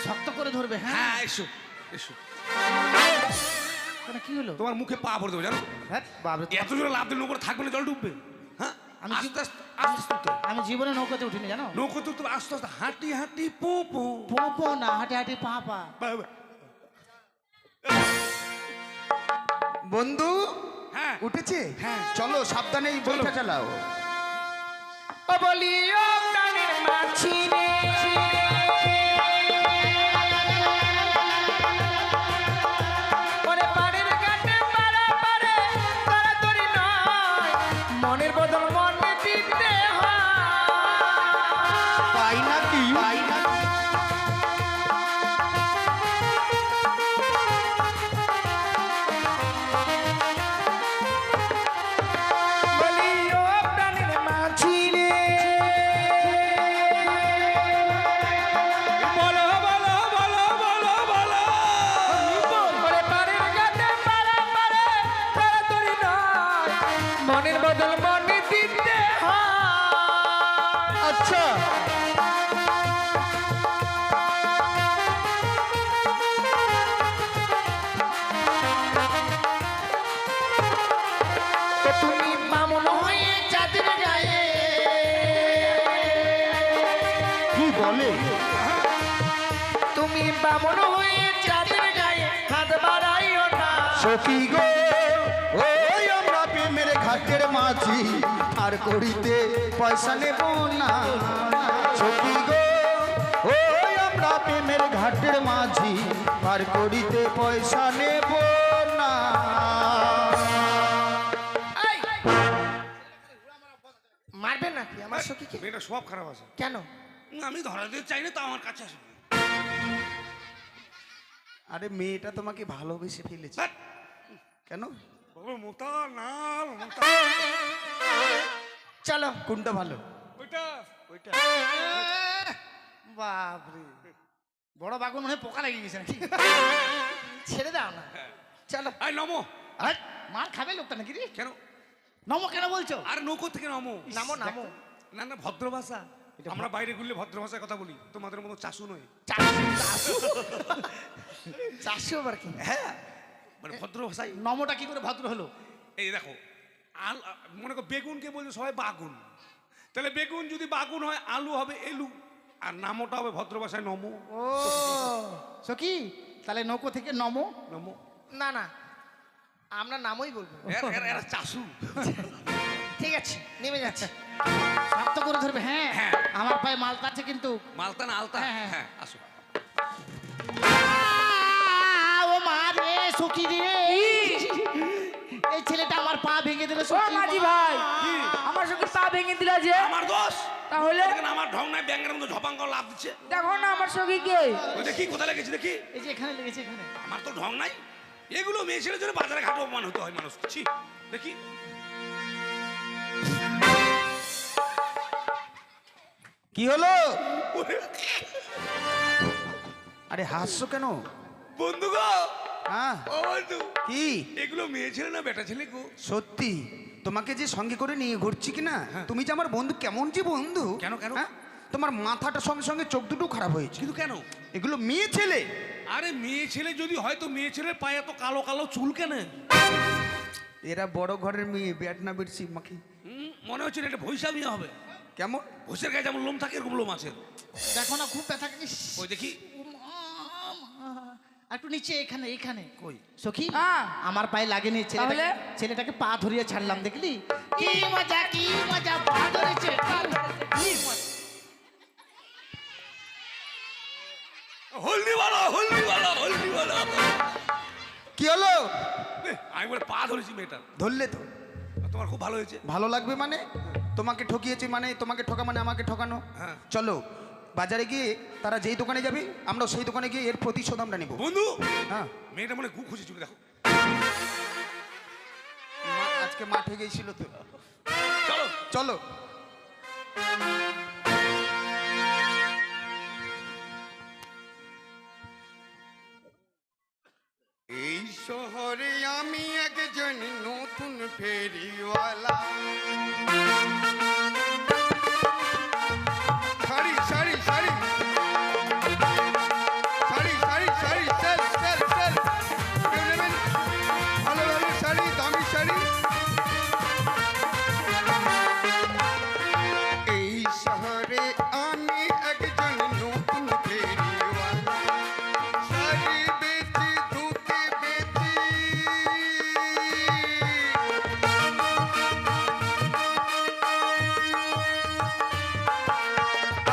শক্ত করে ধরবে। হ্যাঁ, হ্যাঁ এসো এসো। ওটা কি হলো? তোমার মুখে পা ভরে দেবো জানো? হ্যাঁ বাবরে, এত জোরে লাভ দিলে নৌকোটা থাকবে না, জল ডুববে। হ্যাঁ আমি আমি আস্তে আস্তে আস্তে আস্তে আমি জীবনে নৌকাতে উঠিনি জানো। নৌকো তো তুমি আস্তে আস্তে হাঁটি হাঁটি পো পো। পোপো না, হাঁটে হাঁটে পা পা। বাবা। বন্ধু হ্যাঁ উঠেছে? হ্যাঁ। চলো সাবধানে এই বইটা চালাও। ও বলি ও প্রাণের মাঝি রে, ওরে পাড়ের ঘাটে পাড়া পাড়ে তাড়াতাড়ি নয়, মনের বদল মনে দিতে হয়। পাই না কি? পাই না কি? বলি ও প্রাণের মাঝি রে, বলো বলো বলো বলো বলো। ওরে পাড়ের ঘাটে পাড়া পাড়ে তাড়াতাড়ি নয়, মনের বদল মনে দিতে হয়। আচ্ছা তো তুমি বামন হয়ে চাঁদের গায়ে, কি বলে? তুমি বামন হয়ে চাঁদের গায়ে হাত বাড়াইও না। সখী গো ওই আমরা প্রেমের ঘাটের মাঝি, আর করিতে পয়সা নেব না। সখী গো ওই আমরা প্রেমের ঘাটের মাঝি, আর করিতে পয়সা নেব না। এই! মারবে নাকি আমার সখীকে? মেয়েটা সব খারাপ আছে। কেন? আমি ধরা দিতে চাই না, তো আমার কাছে আসবে। আরে মেয়েটা তোমাকে ভালোবেসে ফেলেছে। ধ্যাৎ, কেন? বাবা মোটা নাল মোটা। চলো। কোনটা ভালো? ওইটা ওইটা। বাপরে, বড় বাগুন মনে হয় পোকা লেগে গেছে নাকি? ছেড়ে দাও না। চলো। আই নমো। আরে, মার খাবে লোকটা নাকি রে? কেন? নমো কেন বলছো? আর নৌকো থেকে নমো। নামো নামো। না না, ভদ্র ভাষা। আমরা বাইরে ঘুরলে ভদ্র ভাষায় কথা বলি, তোমাদের মতো চাষু নয়। চারশো আবার কি? হ্যাঁ মানে ভদ্র ভাষায়। নমোটা কি করে ভদ্র হলো? এই দেখো, মনে করো বেগুনকে বলছে সবাই বাগুন, তাহলে বেগুন যদি বাগুন হয় আলু হবে এলু, আর নামটা হবে ভদ্র ভাষায় নমো। ও সখী, তাহলে নৌকো থেকে নমো। নমো। না না, আমরা নামই বলবো। এরা চাষু। ঠিক আছে, নেমে যাচ্ছে। শক্ত করে ধরবে। হ্যাঁ হ্যাঁ। আমার পায়ে মালতা আছে কিন্তু। মালতা না আলতা? হ্যাঁ, হ্যাঁ। হ্যাঁ আসো। ও মা রে, সখী রে, এই ছেলেটা আমার পা ভেঙে দিল। ও মাঝি ভাই, আমার সঙ্গে পা ভেঙে দিল যে। আমার দোষ তাহলে দেখেন, আমার ঢং নাই, ব্যাঙের মতো ঝপাং করে লাভ দিচ্ছে। দেখো না আমার সঙ্গে কে। ওই দেখি কোথায় লেগেছে দেখি। এই যে এখানে লেগেছে, এখানে। আমার তো ঢং নাই। এগুলো মেয়ে ছেলের জন্য বাজারে ঘাটে অপমান হতে হয় মানুষ। ছি, দেখি। কি হলো? আরে হাসছো কেন? বন্ধু গো, হ্যাঁ ও বন্ধু, কি? এগুলো মেয়ে ছেলে না বেটা ছেলে গো? সত্যি তোমাকে যে সঙ্গে করে নিয়ে ঘুরছি কিনা, তুমি যে আমার বন্ধু, কেমন যে বন্ধু। কেন, কেন? হ্যাঁ? তোমার মাথাটা সঙ্গে সঙ্গে চোখ দুটো খারাপ হয়েছে। কিন্তু কেন? এগুলো মেয়ে ছেলে। আরে মেয়ে ছেলে যদি হয় তো মেয়ে ছেলের পায়ে এত কালো কালো চুল কেন? এরা বড় ঘরের মেয়ে, ব্যাট না বেটছি মাকে। মনে হচ্ছে না এটা ভৈশা মেয়ে হবে। কেমন? ঘোষের গায়ে যেমন লোম থাকে এরকম লোম আছে। দেখো না খুব ব্যথা। ইস, ওই দেখি। ও মা, একটু নিচে এখানে এখানে কই? সখী হ্যাঁ। আমার পায়ে লাগেনি, তাহলে? ছেলেটাকে পা ধরিয়ে ছাড়লাম, দেখলি কি মজা পা ধরেছে। হলদিওয়ালা হলদিওয়ালা হলদিওয়ালা। কি হলো? আমি বলে পা ধরেছি মেয়েটার। ধরলে তো তোমার খুব ভালো হয়েছে। ভালো লাগবে মানে? তোমাকে ঠকিয়েছি মানে, তোমাকে ঠকা মানে আমাকে ঠকানো। হ্যাঁ। চলো বাজারে গিয়ে তারা যেই দোকানে যাবে আমরা সেই দোকানে গিয়ে এর প্রতিশোধ আমরা নেব। বন্ধু হ্যাঁ, মেয়েটা মনে গু খুঁজে চলে, দেখো আজকে মাঠে গেছিল তো। চলো চলো। এই শহরে আমি একজন নতুন ফেরিওয়ালা। সারি সারি সারি সারি সারি সারি সেল সেল সেল, কেউ নেবেন? ভালো ভালো শাড়ি, দামি শাড়ি। এই শহরে আমি একজন নতুন ফেরিওয়ালা। শাড়ি বেচি, ধুতি বেচি,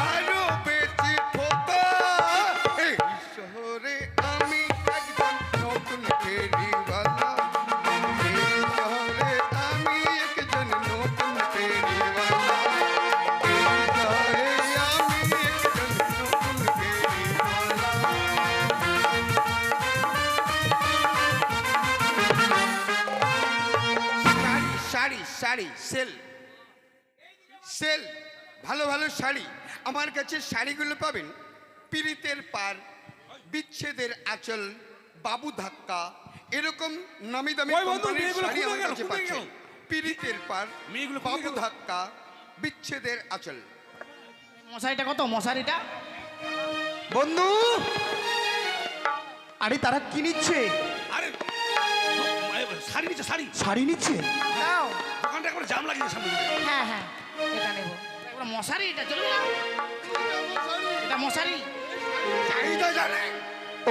আরো বেচি ফোতা। এই শহরে আমি একজন নতুন ফেরিওয়ালা। এই শহরে আমি একজন নতুন ফেরিওয়ালা। এই শহরে আমি একজন নতুন ফেরিওয়ালা। শাড়ি শাড়ি শাড়ি সেল সেল, ভালো ভালো শাড়ি। আমার কাছে শাড়িগুলো পাবেন পীড়িতের পার, বিচ্ছেদের আঁচল, বাবু ধাক্কা, এরকম নামি দামি ওই বন্ধু, কোম্পানির মেয়েগুলো শাড়ি কোথায় আমার গেল? কাছে কোথায় পাচ্ছেন। গেল? পীড়িতের পার, মেয়েগুলো কোথায় বাবু গেল? ধাক্কা, বিচ্ছেদের আঁচল। মশারিটা কত? মশারিটা বন্ধু, আরে তারা কি নিচ্ছে? আরে শাড়ি নিচ্ছে, শাড়ি শাড়ি নিচ্ছে? দাও। দোকানটা একবার জাম লাগিয়েছে সামনে দিকে। হ্যাঁ হ্যাঁ, এটা নেব। এবার মশারি, এটা চলবে না? এটা মশারি। চাহিদা জানে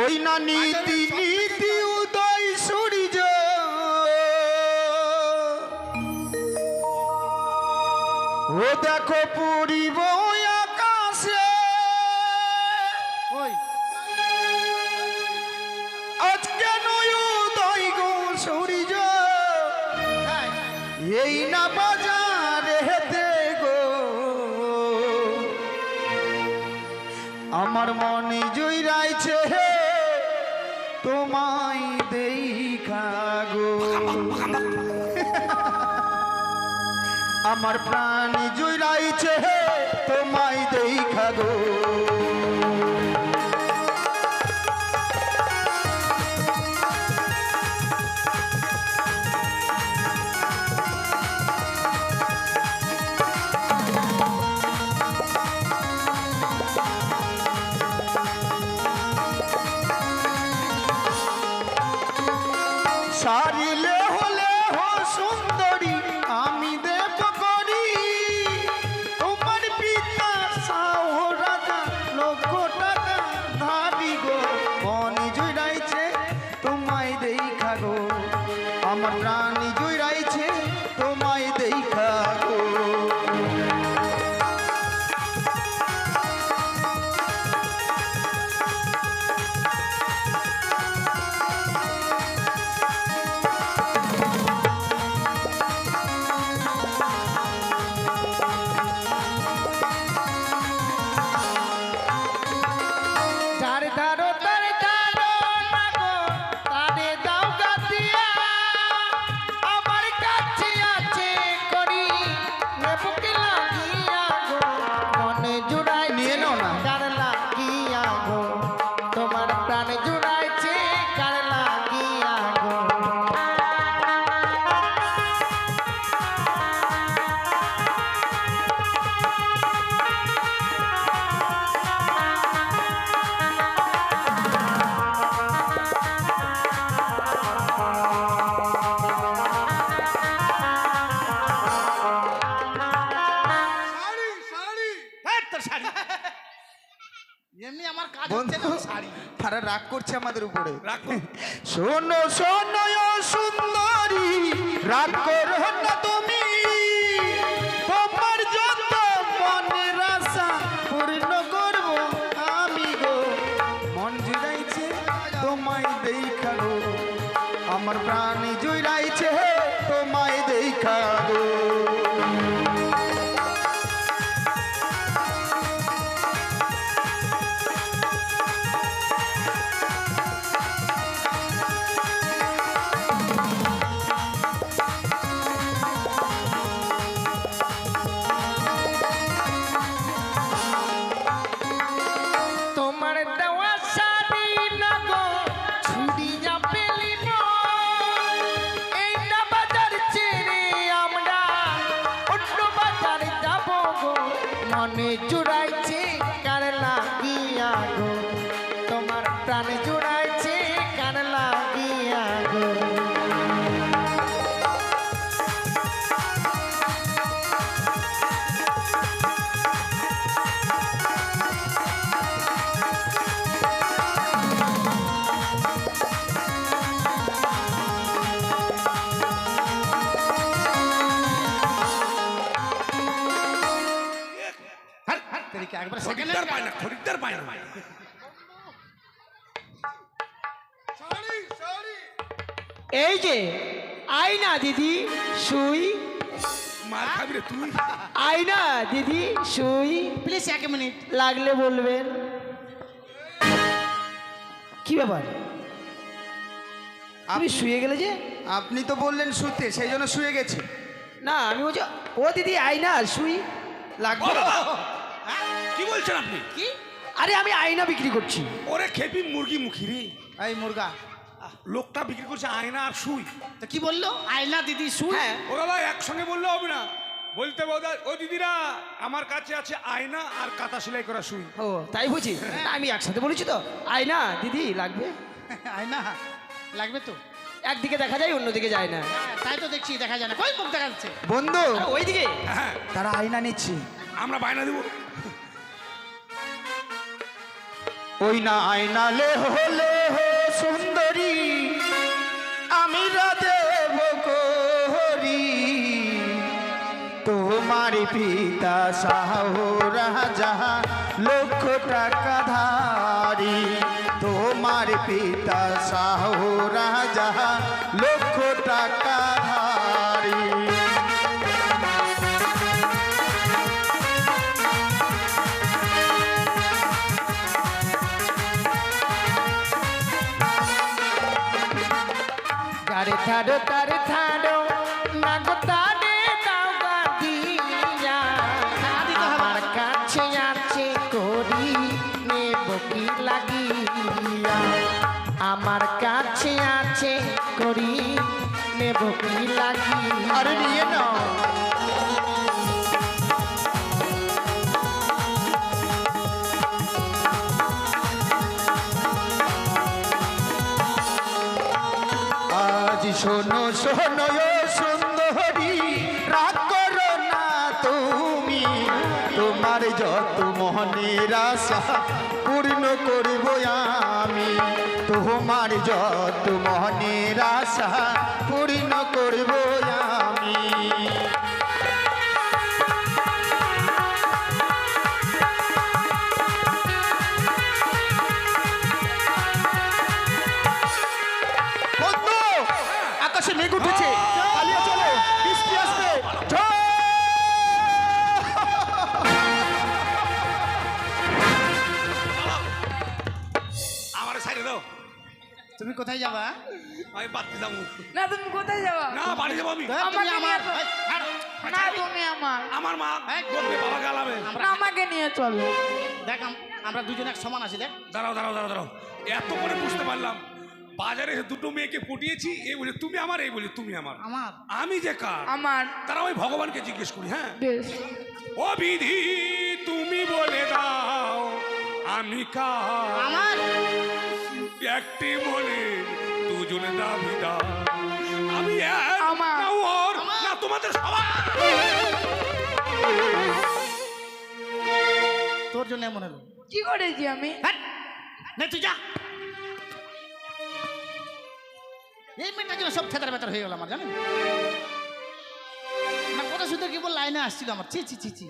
ওই না নীতি নীতি উদয় সূর্য, ও দেখো পূর্ব আকাশে, ওই আজকে নয় উদয় গো সূর্য, হ্যাঁ, এই না বাজারে হেতে গো, আমার মনে জয়রাইছে তোমায় দেখা গো, আমার প্রাণ জয়রাইছে তোমায় দেখা গো। সারিলে হলে হো সুন্দরী আমি দেব করি, তোমার পিতা সাহ রাজা লক্ষ টাকা ধারি গো, মনে জুড়াইছে তোমায় দেখা গো, আমার প্রাণ জুড়াইছে তোমায় দেখা গো। যার ধারো তার ধারো না গো, তারে দাও গাতিয়া, আমার কাছে আছে করি নেবুকে লাগিয়া গো, মনে জুড়াই নিয়ে নাও না। কার লাগিয়া গো, তোমার প্রাণ জুড়াইছে কার লাগিয়া গো। শাড়ি রাগ করছে আমাদের উপরে। রাগ কর। শোনো শোনো ও সুন্দরী, রাগ করো না তুমি, তোমার যত মনের আশা পূর্ণ করব আমি গো। মন জুড়াইছে তোমায় দেখা গো, আমার প্রাণ জুড়াইছে তোমায় দেখা গো। তোমার দেওয়া শাড়ি লাগো ছুড়িয়া পেলিব, এই না বাজার ছেড়ে আমরা অন্য বাজারে যাব গো। মনে জুড়াইছে কার লাগিয়া গো, তোমার প্রাণ জুড়াইছে কার লাগিয়া গো। তেরিকা একবার সেকেন্ড খরিদ্দার পায় না, খরিদ্দার পায় না। এই যে আয়না দিদি সুই, মার খাবি রে তুই। আয়না দিদি সুই, প্লিজ 1 মিনিট। লাগলে বলবেন। কি ব্যাপার, তুমি শুয়ে গেলে যে? আপনি তো বললেন শুতে, সেই জন্য শুয়ে গেছি। না আমি বলছি ও দিদি আয়না সুই লাগবে। কি বলছেন আপনি? কি? আরে আমি আয়না বিক্রি করছি। ওরে খেপি মুরগি মুখী রে, এই মুরগা, লোকটা বিক্রি করছে আয়না আর সুই। তো কি বললো? আয়না দিদি শুই। হ্যাঁ ও দাদা একসঙ্গে বললে হবে না, বলতে বোধ ও দিদিরা আমার কাছে আছে আয়না আর কাঁথা সেলাই করা সুই। ও তাই বুঝি, না, আমি একসাথে বলেছি তো। আয়না দিদি লাগবে। আয়না লাগবে তো? একদিকে দেখা যায় অন্যদিকে যায় না। তাই তো দেখছি, দেখা যায় না। কই মুখ দেখা যাচ্ছে? বন্ধু, আরে ওইদিকে। হ্যাঁ তারা আয়না নিচ্ছে। আমরা বায়না দেবো। ওই না আয়নালে হলে হো সুন্দরী, আমি দেব করি তোমার পিতা শাহ রাজা লক্ষ টাকা ধারি, তোমার পিতা শাহ রাজা লক্ষ টাকা ধারি। গারে থাড়ো তারে থাড়ো নাগো তারে দাও গাদিয়া, আমার কাছে আছে করি নেব কি লাগিয়া, আমার কাছে আছে করি নেব কি লাগিয়া। আরে নিয়ে নাও। আজ শোনো শোনো ও সুন্দরী, রাগ করো না তুমি, তোমার যত মনের আশা পূর্ণ করব আমি, তোমার যত মনের আশা পূর্ণ করব আমি। বন্ধু, আকাশে মেঘ উঠেছে, পালিয়ে চলো, বৃষ্টি আসবে। আমার সাইডে দাও, তুমি কোথায় যাবা? আমি বাড়তে যাবো না তুমি কোথায় যাবা? না, বাড়ি যাবো আমি। তুমি আমাকে আমার নিয়ে না তুমি আমার, আমার মা বলবে বাবা গালাবে। না আমাকে নিয়ে চলো। দেখ আমরা দুজন এক সমান আছি। দেখ দাঁড়াও দাঁড়াও দাঁড়াও দাঁড়াও, এত করে বুঝতে পারলাম। বাজারে দুটো মেয়েকে পটিয়েছি, এই বলে তুমি আমার, এই বলে তুমি আমার। আমার আমি যে কার আমার তারা ওই ভগবানকে জিজ্ঞেস করি। হ্যাঁ, বেশ, ও বিধি তুমি বলে দাও আমি কার, আমার একটি মনে দুজনে দাবিদার, আমি এক আমার। না ওর না তোমাদের সবার। তোর জন্য মনে হলো। কি করেছি আমি? হ্যাট! নে তুই যা। এই মেয়েটার জন্য সব থেতার বেতার হয়ে গেল আমার, জানেন না? কত সুন্দর কি বল লাইনে আসছিল আমার, ছি ছি ছি ছি।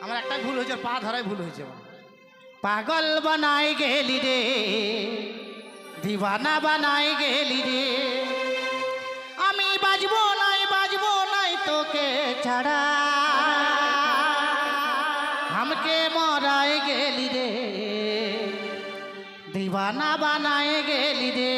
আমার একটা ভুল হয়েছে, পা ধরাই ভুল হয়েছে আমার। পাগল বানাই গেলি রে, দিবানা বানাই গেলি রে, আমি বাজবো নাই তোকে ছাড়া, আমাকে মরাই গেলি রে, দিবানা বানাই গেলি রে।